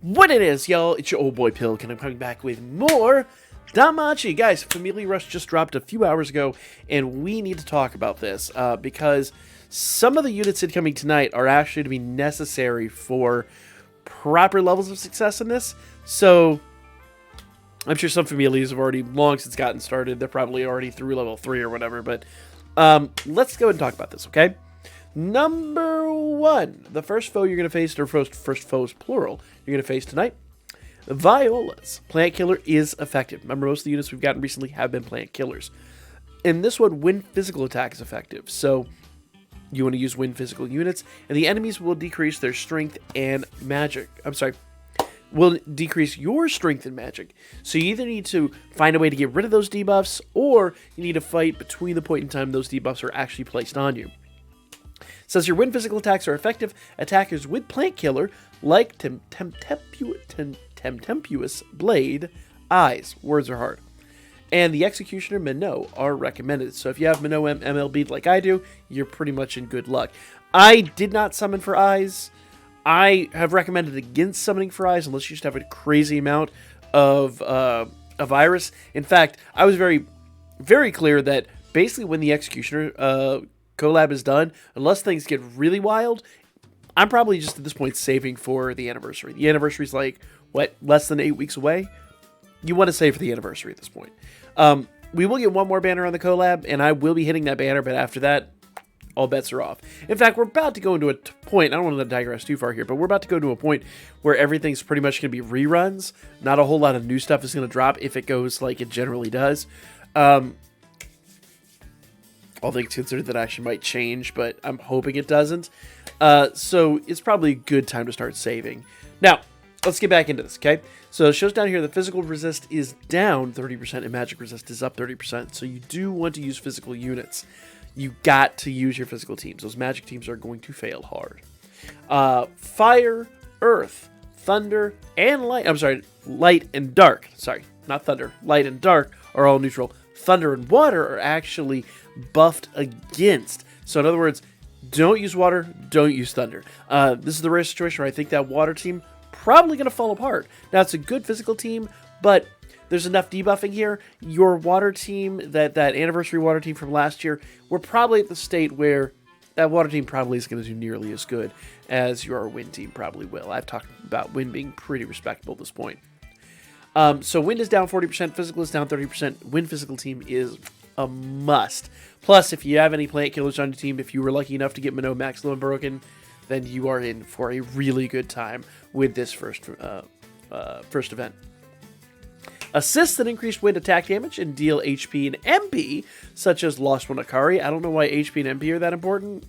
What it is, y'all, it's your old boy Pilk, and I'm coming back with more Danmachi. Guys, Familia Rush just dropped a few hours ago, and we need to talk about this, because some of the units incoming tonight are actually to be necessary for proper levels of success in this. So, I'm sure some Familias have already long since gotten started. They're probably already through level 3 or whatever, but let's go ahead and talk about this, okay? Number 1, the first foe you're going to face, or first foes plural, you're going to face tonight, Violas. Plant Killer is effective. Remember, most of the units we've gotten recently have been Plant Killers. In this one, Wind Physical Attack is effective, so you want to use Wind Physical units, and the enemies will decrease their strength and magic. Will decrease your strength and magic. So you either need to find a way to get rid of those debuffs, or you need to fight between the point in time those debuffs are actually placed on you. Says your wind physical attacks are effective. Attackers with Plant Killer, like Tempestuous Blade, Eyes. Words are hard. And the Executioner Minnow are recommended. So if you have Minnow MLB like I do, you're pretty much in good luck. I did not summon for Eyes. I have recommended against summoning for Eyes unless you just have a crazy amount of Iris. In fact, I was very, very clear that basically when the Executioner collab is done, unless things get really wild, I'm probably just at this point saving for the anniversary. The anniversary is like, what, less than 8 weeks away? You want to save for the anniversary at this point. We will get one more banner on the collab, and I will be hitting that banner, but after that, all bets are off. In fact, we're about to go into a point, I don't want to digress too far here, but we're about to go to a point where everything's pretty much going to be reruns. Not a whole lot of new stuff is going to drop if it goes like it generally does. All things considered, that actually might change, but I'm hoping it doesn't. So it's probably a good time to start saving. Now, let's get back into this, okay? So it shows down here that physical resist is down 30% and magic resist is up 30%. So you do want to use physical units. You got to use your physical teams. Those magic teams are going to fail hard. Fire, earth, thunder, and light. I'm sorry, light and dark. Sorry, not thunder. Light and dark are all neutral. Thunder and water are actually buffed against. So in other words, don't use water, don't use thunder. This is the rare situation where I think that water team probably going to fall apart. Now, it's a good physical team, but there's enough debuffing here. Your water team, that anniversary water team from last year, we're probably at the state where that water team probably is going to do nearly as good as your wind team probably will. I've talked about wind being pretty respectable at this point. So wind is down 40%, physical is down 30%. Wind physical team is a must. Plus, if you have any plant killers on your team, if you were lucky enough to get Minnow Max Low Unbroken, then you are in for a really good time with this first event. Assists that increase wind attack damage and deal HP and MP, such as Lost One Akari. I don't know why HP and MP are that important.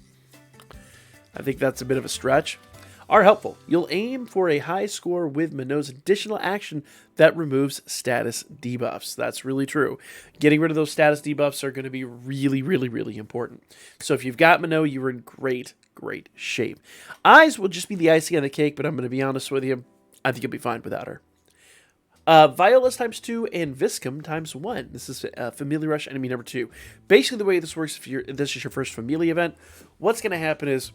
I think that's a bit of a stretch. Are helpful. You'll aim for a high score with Minnow's additional action that removes status debuffs. That's really true. Getting rid of those status debuffs are going to be really, really, really important. So if you've got Minnow, you're in great, great shape. Eyes will just be the icing on the cake, but I'm going to be honest with you, I think you'll be fine without her. Violas times 2 and Viscum times 1. This is Familia Rush enemy number 2. Basically, the way this works, if this is your first Familia event, what's going to happen is,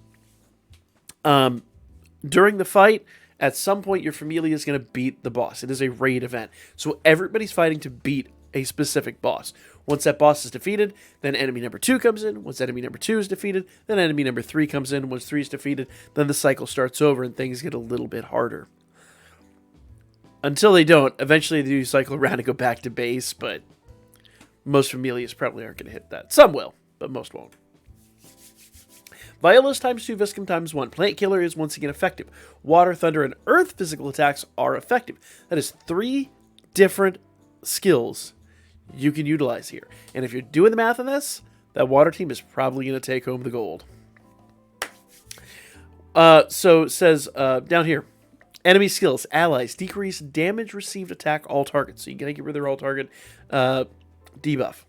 during the fight, at some point, your Familia is going to beat the boss. It is a raid event. So everybody's fighting to beat a specific boss. Once that boss is defeated, then enemy number 2 comes in. Once enemy number 2 is defeated, then enemy number 3 comes in. Once 3 is defeated, then the cycle starts over and things get a little bit harder. Until they don't. Eventually, they do cycle around and go back to base, but most Familias probably aren't going to hit that. Some will, but most won't. Violas times 2, Viscum times 1. Plant Killer is once again effective. Water, Thunder, and Earth physical attacks are effective. That is 3 different skills you can utilize here. And if you're doing the math on this, that water team is probably going to take home the gold. So it says down here, enemy skills, allies, decrease damage received, attack all targets. So you got to get rid of their all target debuff.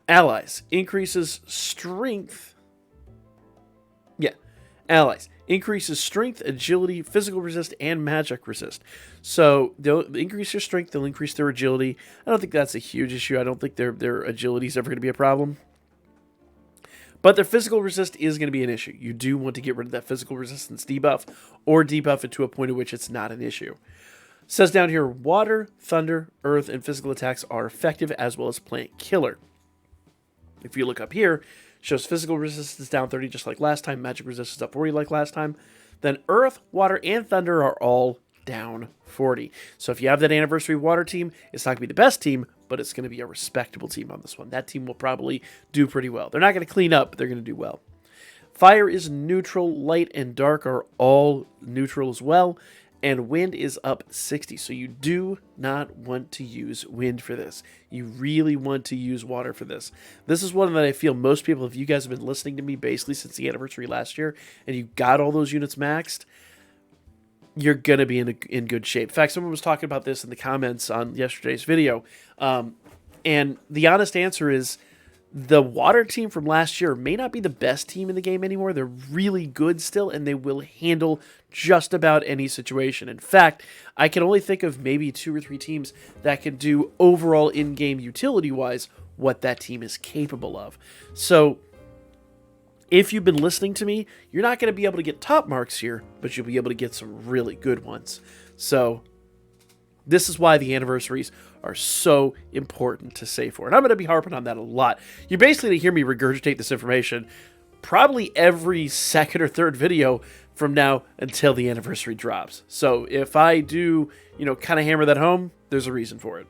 Allies, increases strength. Yeah, allies. Increases strength, agility, physical resist, and magic resist. So they'll increase their strength, they'll increase their agility. I don't think that's a huge issue. I don't think their agility is ever going to be a problem. But their physical resist is going to be an issue. You do want to get rid of that physical resistance debuff or debuff it to a point at which it's not an issue. It says down here, water, thunder, earth, and physical attacks are effective as well as plant killer. If you look up here, it shows physical resistance down 30 just like last time, magic resistance up 40 like last time. Then earth, water, and thunder are all down 40. So if you have that anniversary water team, it's not going to be the best team, but it's going to be a respectable team on this one. That team will probably do pretty well. They're not going to clean up, but they're going to do well. Fire is neutral, light and dark are all neutral as well, and wind is up 60. So you do not want to use wind for this. You really want to use water for this. This is one that I feel most people, if you guys have been listening to me basically since the anniversary last year, and you got all those units maxed, you're going to be in good shape. In fact, someone was talking about this in the comments on yesterday's video, and the honest answer is the water team from last year may not be the best team in the game anymore. They're really good still, and they will handle just about any situation. In fact, I can only think of maybe 2 or 3 teams that can do overall in-game utility-wise what that team is capable of. So if you've been listening to me, you're not going to be able to get top marks here, but you'll be able to get some really good ones. So this is why the anniversaries are so important to save for. And I'm going to be harping on that a lot. You're basically going to hear me regurgitate this information probably every second or third video from now until the anniversary drops. So if I do, kind of hammer that home, there's a reason for it.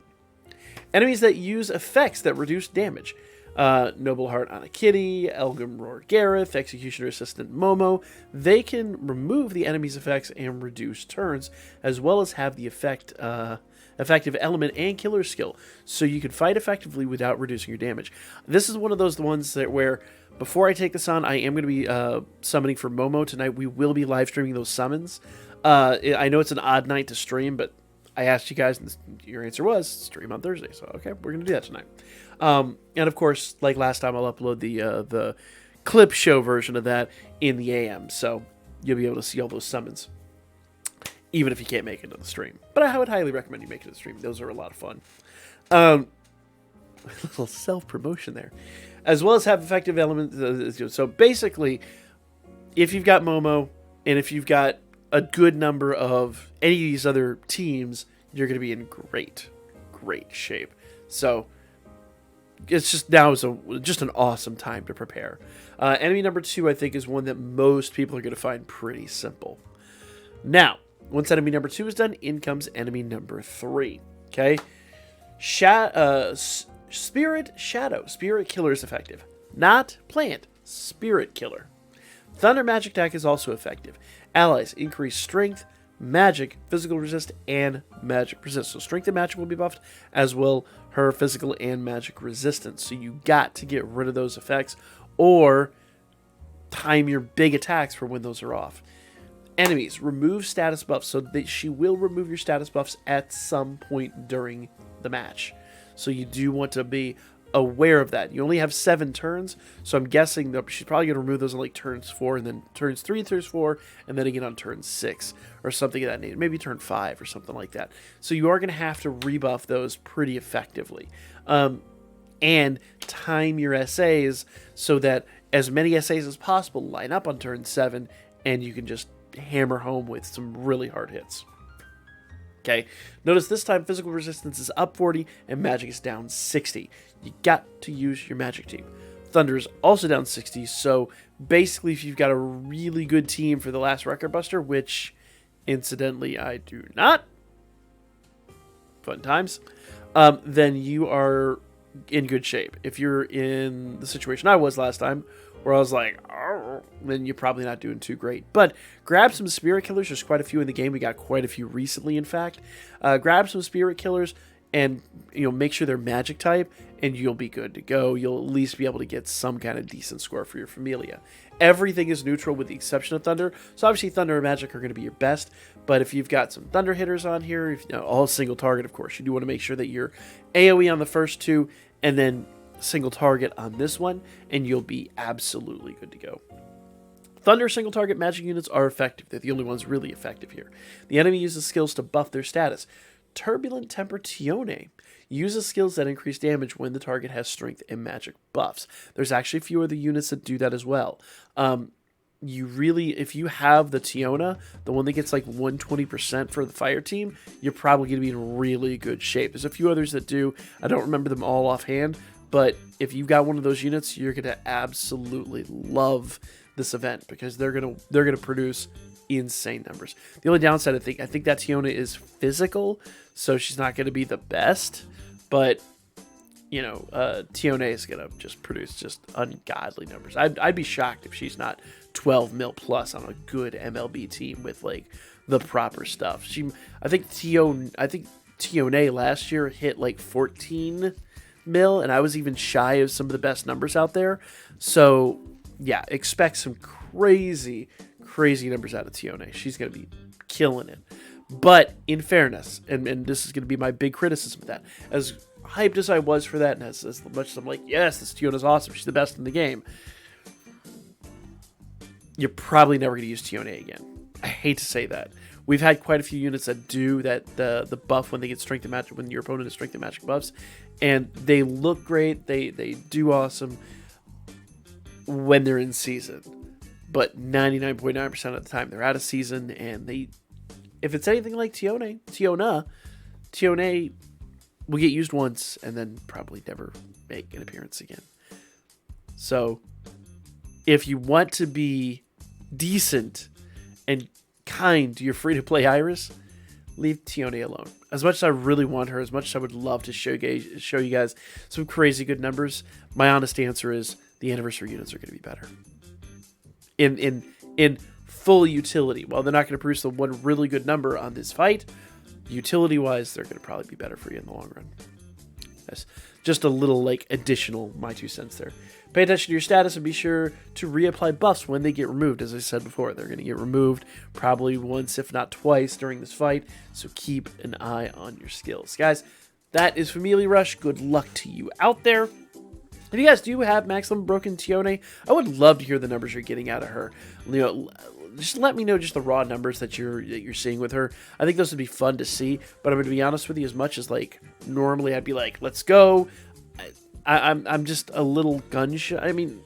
Enemies that use effects that reduce damage. Noble Heart on a Kitty, Elgum Roar Gareth, Executioner Assistant Momo. They can remove the enemy's effects and reduce turns, as well as have the effective element and killer skill, so you can fight effectively without reducing your damage. This is one of those ones that where, before I take this on, I am going to be summoning for Momo tonight. We will be live streaming those summons. I know it's an odd night to stream, but I asked you guys, and your answer was stream on Thursday. So okay, we're going to do that tonight. And of course, like last time, I'll upload the clip show version of that in the AM, so you'll be able to see all those summons, even if you can't make it to the stream. But I would highly recommend you make it to the stream. Those are a lot of fun. A little self-promotion there. As well as have effective elements. So basically, if you've got Momo, and if you've got a good number of any of these other teams, you're going to be in great shape. So it's just now is just an awesome time to prepare. Enemy number 2, I think, is one that most people are going to find pretty simple. Now, once enemy number 2 is done, in comes enemy number 3. Okay? Spirit Shadow. Spirit Killer is effective. Not Plant. Spirit Killer. Thunder Magic Attack is also effective. Allies increase strength, magic, physical resist, and magic resist. So strength and magic will be buffed, as will her physical and magic resistance. So you got to get rid of those effects, or time your big attacks for when those are off. Enemies, remove status buffs. So she will remove your status buffs at some point during the match. So you do want to be aware of that. You only have 7 turns, so I'm guessing that she's probably going to remove those on like turns 4, and then turns 3 and turns 4, and then again on turn 6, or something of that nature. Maybe turn 5 or something like that. So you are going to have to rebuff those pretty effectively. And time your SAs so that as many SAs as possible line up on turn 7, and you can just hammer home with some really hard hits. Okay, notice this time physical resistance is up 40 and magic is down 60. You got to use your magic team. Thunder is also down 60, so basically if you've got a really good team for the last Record Buster, which incidentally I do not, fun times, then you are in good shape. If you're in the situation I was last time, where I was like, oh, then you're probably not doing too great. But grab some Spirit Killers. There's quite a few in the game. We got quite a few recently, in fact. Grab some Spirit Killers and make sure they're magic type, and you'll be good to go. You'll at least be able to get some kind of decent score for your Familia. Everything is neutral with the exception of Thunder. So obviously Thunder and Magic are going to be your best. But if you've got some Thunder hitters on here, all single target, of course, you do want to make sure that you're AoE on the first 2, and then single target on this one, and you'll be absolutely good to go. Thunder single target magic units are effective. They're the only ones really effective here. The enemy uses skills to buff their status. Turbulent Temper Tione. Uses skills that increase damage when the target has strength and magic buffs. There's actually a few other units that do that as well. If you have the Tiona, the one that gets like 120% for the fire team, you're probably going to be in really good shape. There's a few others that do. I don't remember them all offhand, but if you've got one of those units, you're going to absolutely love this event because they're going to produce insane numbers. The only downside, I think that Tiona is physical, so she's not going to be the best, but Tiona is going to just produce just ungodly numbers. I'd be shocked if she's not 12 mil plus on a good MLB team with like the proper stuff. I think Tiona last year hit like 14 mil, and I was even shy of some of the best numbers out there. So yeah, expect some crazy numbers out of Tiona. She's going to be killing it. But in fairness, and this is going to be my big criticism of that, as hyped as I was for that, and as much as I'm like, yes, this Tiona's awesome, she's the best in the game, you're probably never going to use Tiona again. I hate to say that. We've had quite a few units that do that, the buff when they get strength and magic, when your opponent has strength and magic buffs, and they look great, they do awesome when they're in season. But 99.9% of the time they're out of season, and if it's anything like Tiona will get used once and then probably never make an appearance again. So if you want to be decent and kind to your free-to-play Iris, leave Tiona alone. As much as I really want her, as much as I would love to show you guys some crazy good numbers, my honest answer is the anniversary units are going to be better. In full utility. While they're not going to produce the one really good number on this fight, utility-wise, they're going to probably be better for you in the long run. That's just a little, additional my 2 cents there. Pay attention to your status and be sure to reapply buffs when they get removed. As I said before, they're going to get removed probably once, if not twice, during this fight, so keep an eye on your skills. Guys, that is Familia Rush. Good luck to you out there. If you guys do have maximum broken Tiona, I would love to hear the numbers you're getting out of her. Just let me know just the raw numbers that you're seeing with her. I think those would be fun to see. But I'm going to be honest with you, as much as normally I'd be like, let's go. I'm just a little gun shy. I mean,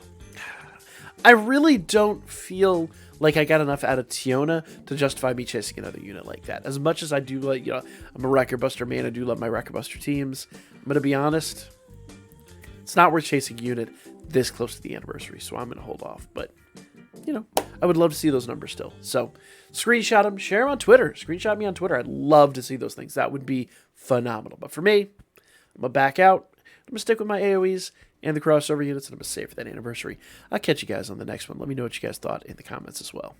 I really don't feel like I got enough out of Tiona to justify me chasing another unit like that. As much as I do I'm a Record Buster man. I do love my Record Buster teams. I'm going to be honest. It's not worth chasing a unit this close to the anniversary, so I'm going to hold off. But, I would love to see those numbers still. So, screenshot them, share them on Twitter. Screenshot me on Twitter. I'd love to see those things. That would be phenomenal. But for me, I'm going to back out. I'm going to stick with my AoEs and the crossover units, and I'm going to save for that anniversary. I'll catch you guys on the next one. Let me know what you guys thought in the comments as well.